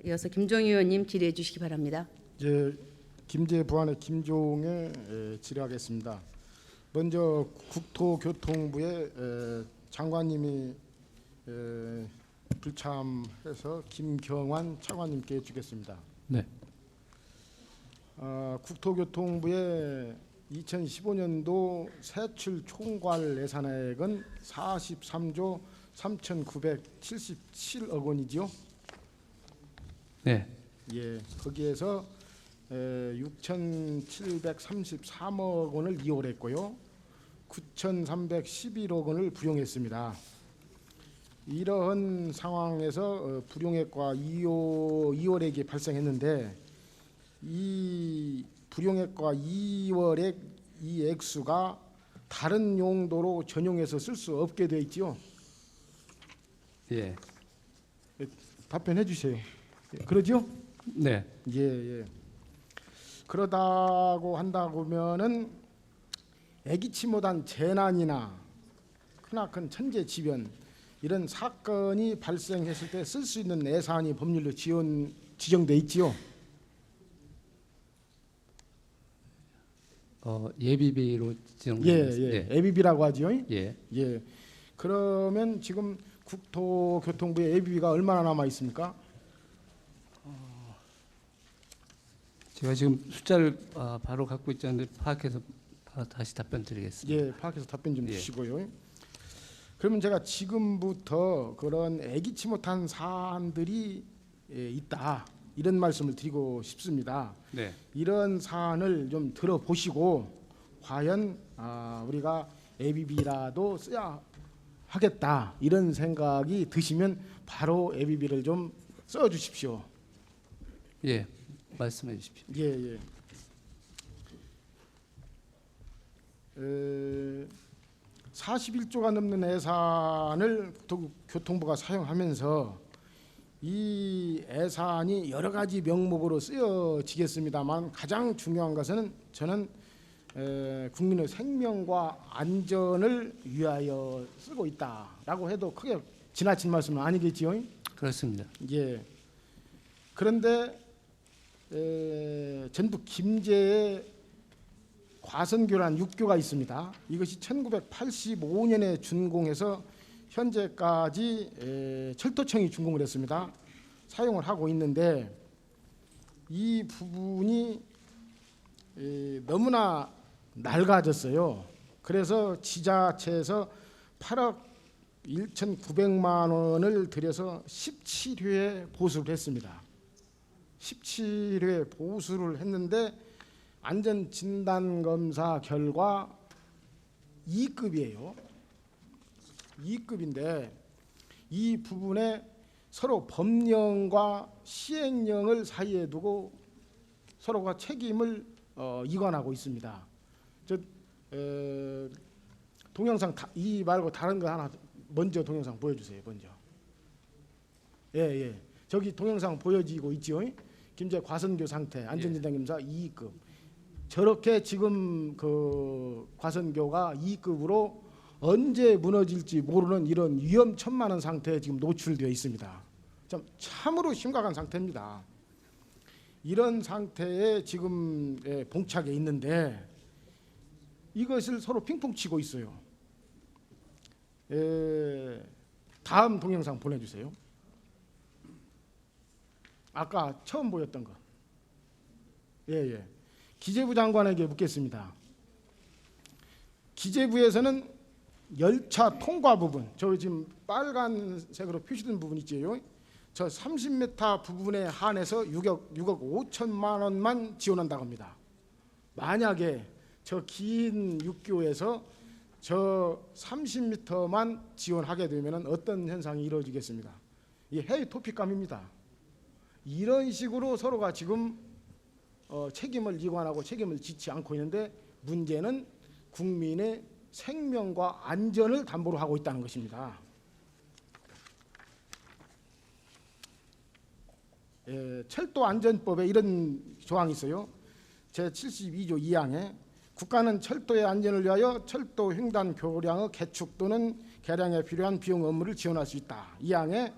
이어서 김종 의원님 질의해 주시기 바랍니다. 김제 부안의 김종에 질의하겠습니다. 먼저 국토교통부의 장관님이 불참해서 김경환 차관님께 주겠습니다. 네. 국토교통부의 2015년도 세출 총괄 예산액은 43조 3,977억 원이지요. 네. 예, 거기에서 6,733억 원을 이월했고요. 9,311억 원을 불용했습니다. 이러한 상황에서 불용액과 이월액이 발생했는데 이 불용액과 이월액 이 액수가 다른 용도로 전용해서 쓸 수 없게 되어 있지요. 예. 답변해 주세요. 그러죠? 네. 예. 그러다고 한다면은 예기치 못한 재난이나 크나큰 천재지변 이런 사건이 발생했을 때 쓸 수 있는 예산이 법률로 지정돼 있지요. 예비비로 지정. 예. 예비비라고 하지요. 예. 예. 그러면 지금 국토교통부의 예비비가 얼마나 남아 있습니까? 제가 지금 숫자를 바로 갖고 있지 않는데 파악해서 다시 답변 드리겠습니다. 예, 파악해서 답변 좀 예. 주시고요. 그러면 제가 지금부터 그런 예기치 못한 사안들이 있다 이런 말씀을 드리고 싶습니다. 네. 이런 사안을 좀 들어보시고 과연 우리가 예비비라도 써야 하겠다 이런 생각이 드시면 바로 예비비를 좀 써주십시오. 예. 말씀해 주십시오. 예. 41조가 넘는 예산을 교통부가 사용하면서 이 예산이 여러 가지 명목으로 쓰여지겠습니다만 가장 중요한 것은 저는 국민의 생명과 안전을 위하여 쓰고 있다라고 해도 크게 지나친 말씀은 아니겠지요? 그렇습니다. 예. 그런데 전북 김제에 과선교란 6교가 있습니다. 이것이 1985년에 준공해서 현재까지 철도청이 준공을 했습니다. 사용을 하고 있는데 이 부분이 너무나 낡아졌어요. 그래서 지자체에서 8억 1,900만 원을 들여서 17회 보수를 했습니다. 17회 보수를 했는데 안전진단검사 결과 2급이에요. 2급인데 이 부분에 서로 법령과 시행령을 사이에 두고 서로가 책임을 이관하고 있습니다. 동영상 이 말고 다른 거 하나 먼저 동영상 보여주세요. 먼저. 예. 저기 동영상 보여지고 있지요. 김제 과선교 상태 안전진단검사 2급. 저렇게 지금 그 과선교가 2급으로 언제 무너질지 모르는 이런 위험천만한 상태에 지금 노출되어 있습니다. 참으로 심각한 상태입니다. 이런 상태에 지금 봉착해 있는데 이것을 서로 핑퐁 치고 있어요. 다음 동영상 보내주세요. 아까 처음 보였던 거. 예. 기재부 장관에게 묻겠습니다. 기재부에서는 열차 통과 부분, 저 지금 빨간색으로 표시된 부분 있지요. 저 30m 부분에 한해서 6억 5천만 원만 지원한다고 합니다. 만약에 저 긴 6교에서 저 30m만 지원하게 되면 어떤 현상이 이루어지겠습니까? 이 해외 토픽감입니다. 이런 식으로 서로가 지금 책임을 이관하고 책임을 지지 않고 있는데 문제는 국민의 생명과 안전을 담보로 하고 있다는 것입니다. 철도안전법에 이런 조항이 있어요. 제72조 2항에 국가는 철도의 안전을 위하여 철도 횡단 교량의 개축 또는 개량에 필요한 비용 업무를 지원할 수 있다. 2항에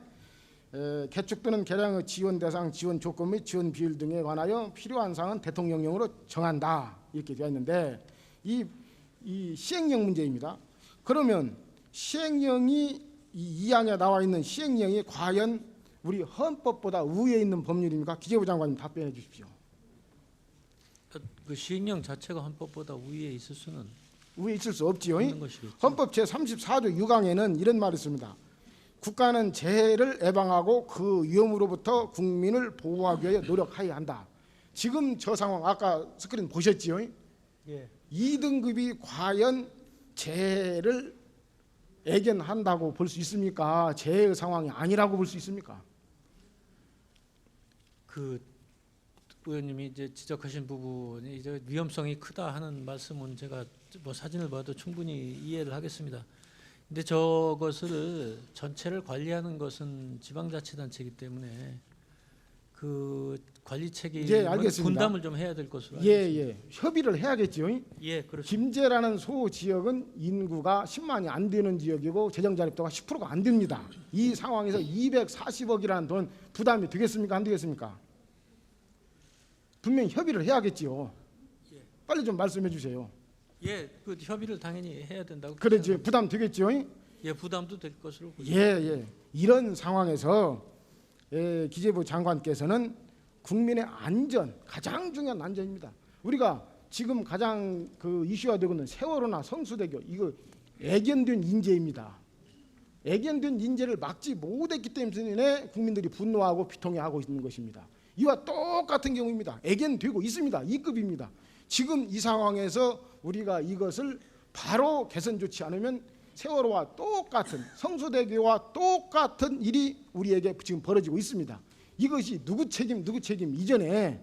개축 또는 개량의 지원 대상, 지원 조건 및 지원 비율 등에 관하여 필요한 사항은 대통령령으로 정한다 이렇게 되어 있는데 이 시행령 문제입니다. 그러면 시행령이 이 2항에 나와 있는 시행령이 과연 우리 헌법보다 우위에 있는 법률입니까? 기재부 장관님 답변해 주십시오. 그 시행령 자체가 헌법보다 우위에 있을 수는 우위에 있을 수 없지요. 없는 것이겠죠. 헌법 제34조 6항에는 이런 말이 있습니다. 국가는 재해를 예방하고 그 위험으로부터 국민을 보호하기 위해 노력해야 한다. 지금 저 상황 아까 스크린 보셨지요? 예. 2등급이 과연 재해를 예견한다고 볼 수 있습니까? 재해의 상황이 아니라고 볼 수 있습니까? 그 의원님이 이제 지적하신 부분이 이제 위험성이 크다 하는 말씀은 제가 뭐 사진을 봐도 충분히 이해를 하겠습니다. 근데 저것을 전체를 관리하는 것은 지방자치단체이기 때문에 그 관리 책임을 알겠습니다. 분담을 좀 해야 될 것으로 알고 예, 있습니다. 예. 협의를 해야겠죠. 예, 그렇습니다. 김제라는 소 지역은 인구가 10만이 안 되는 지역이고 재정 자립도가 10%가 안 됩니다. 이 상황에서 240억이라는 돈 부담이 되겠습니까? 안 되겠습니까? 분명히 협의를 해야겠지요. 빨리 좀 말씀해 주세요. 예, 그 협의를 당연히 해야 된다고. 그래지 부담 되겠죠. 예, 부담도 될 것으로 보입니다. 예, 예. 이런 상황에서 기재부 장관께서는 국민의 안전, 가장 중요한 안전입니다. 우리가 지금 가장 그 이슈화 되고 있는 세월호나 성수대교 이거 애견된 인재입니다. 애견된 인재를 막지 못했기 때문에 국민들이 분노하고 비통해하고 있는 것입니다. 이와 똑같은 경우입니다. 애견되고 있습니다. 2급입니다. 지금 이 상황에서 우리가 이것을 바로 개선 좋지 않으면 세월호와 똑같은 성수대교와 똑같은 일이 우리에게 지금 벌어지고 있습니다. 이것이 누구 책임 이전에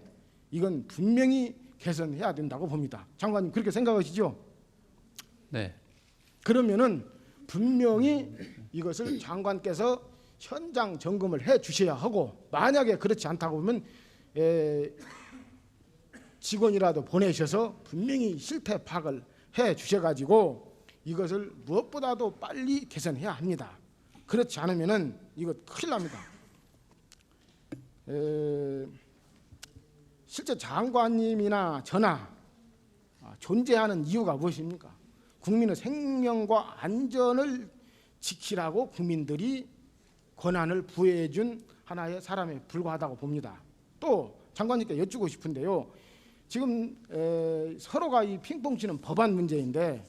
이건 분명히 개선해야 된다고 봅니다. 장관님 그렇게 생각하시죠? 네. 그러면은 분명히 이것을 장관께서 현장 점검을 해 주셔야 하고 만약에 그렇지 않다고 보면 직원이라도 보내셔서 분명히 실태 파악을 해 주셔가지고 이것을 무엇보다도 빨리 개선해야 합니다. 그렇지 않으면은 이거 큰일 납니다. 실제 장관님이나 저나 존재하는 이유가 무엇입니까? 국민의 생명과 안전을 지키라고 국민들이 권한을 부여해 준 하나의 사람에 불과하다고 봅니다. 또 장관님께 여쭙고 싶은데요. 지금 서로가 이 핑퐁 치는 법안 문제인데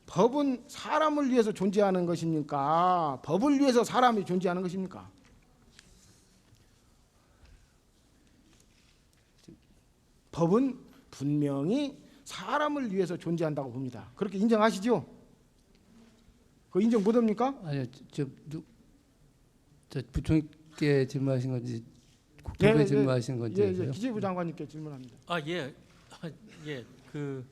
법은 사람을 위해서 존재하는 것입니까? 법을 위해서 사람이 존재하는 것입니까? 법은 분명히 사람을 위해서 존재한다고 봅니다. 그렇게 인정하시죠? 그 인정 못합니까? 아니요, 저 부총리께 질문하신 건지 국토부에 질문하신 건지. 예, 기재부 장관님께 질문합니다. 예, 그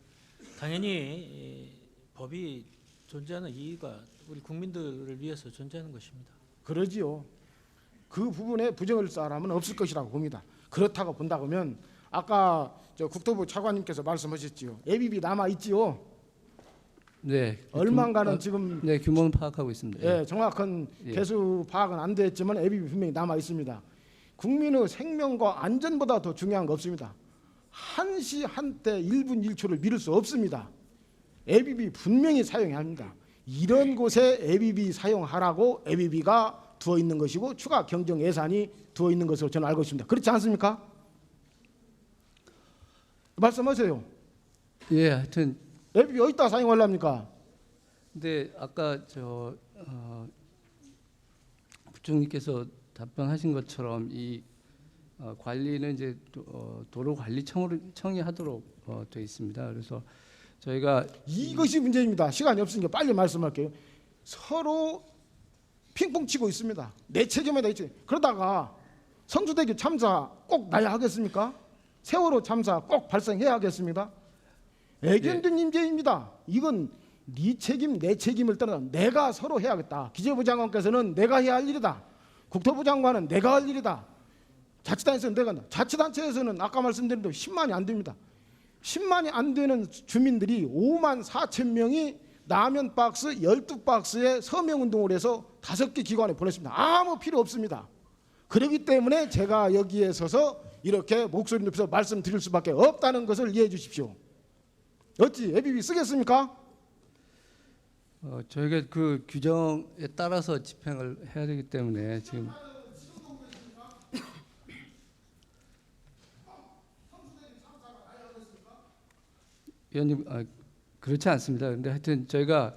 당연히 법이 존재하는 이유가 우리 국민들을 위해서 존재하는 것입니다. 그러지요. 그 부분에 부정할 사람은 없을 것이라고 봅니다. 그렇다고 본다면 아까 저 국토부 차관님께서 말씀하셨지요. ABB 남아 있지요. 네. 얼마인가는 지금 네, 규모는 파악하고 있습니다. 예, 정확한 예. 개수 파악은 안 됐지만 ABB 분명히 남아 있습니다. 국민의 생명과 안전보다 더 중요한 거 없습니다. 한시 한때 1분 1초를 미룰 수 없습니다. ABB 분명히 사용해야 합니다. 이런 곳에 ABB 사용하라고 ABB가 두어 있는 것이고 추가 경정 예산이 두어 있는 것으로 저는 알고 있습니다. 그렇지 않습니까? 말씀하세요. 예, 하여튼 ABB 어디다 사용하려합니까? 근데 아까 부총리께서 답변하신 것처럼 이 관리는 이제 도로관리청이 하도록 되어 있습니다. 그래서 저희가 이것이 문제입니다. 시간이 없으니까 빨리 말씀할게요. 서로 핑퐁 치고 있습니다. 내 책임에다 있지. 그러다가 성수대교 참사 꼭 나야 하겠습니까? 세월호 참사 꼭 발생해야 하겠습니다. 애견된 인재입니다. 이건 네 책임 내 책임을 떠나서 내가 서로 해야겠다. 기재부 장관께서는 내가 해야 할 일이다. 국토부 장관은 내가 할 일이다. 자치단체에서는 내가 한다. 자치단체에서는 아까 말씀드린 대로 10만이 안 됩니다. 10만이 안 되는 주민들이 5만 4천 명이 라면 박스 12박스에 서명운동을 해서 5개 기관에 보냈습니다. 아무 필요 없습니다. 그렇기 때문에 제가 여기에 서서 이렇게 목소리 높여서 말씀드릴 수밖에 없다는 것을 이해해 주십시오. 어찌 ABB 쓰겠습니까? 저희가 그 규정에 따라서 집행을 해야 되기 때문에 지금 위원님 그렇지 않습니다. 근데 하여튼 저희가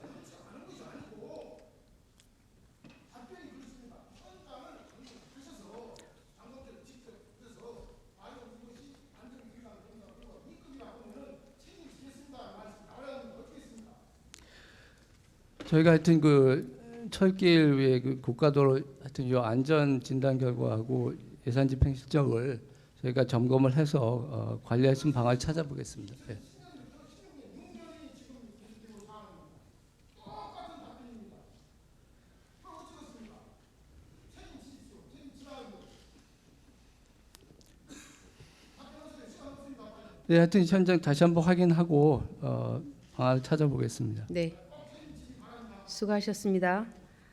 하여튼 그 철길 위에 그 고가도로 하여튼 이 안전 진단 결과하고 예산 집행 실적을 저희가 점검을 해서 관리할 수 있는 방안을 찾아보겠습니다. 네. 네, 하여튼 현장 다시 한번 확인하고 방안을 찾아보겠습니다. 네. 수고하셨습니다.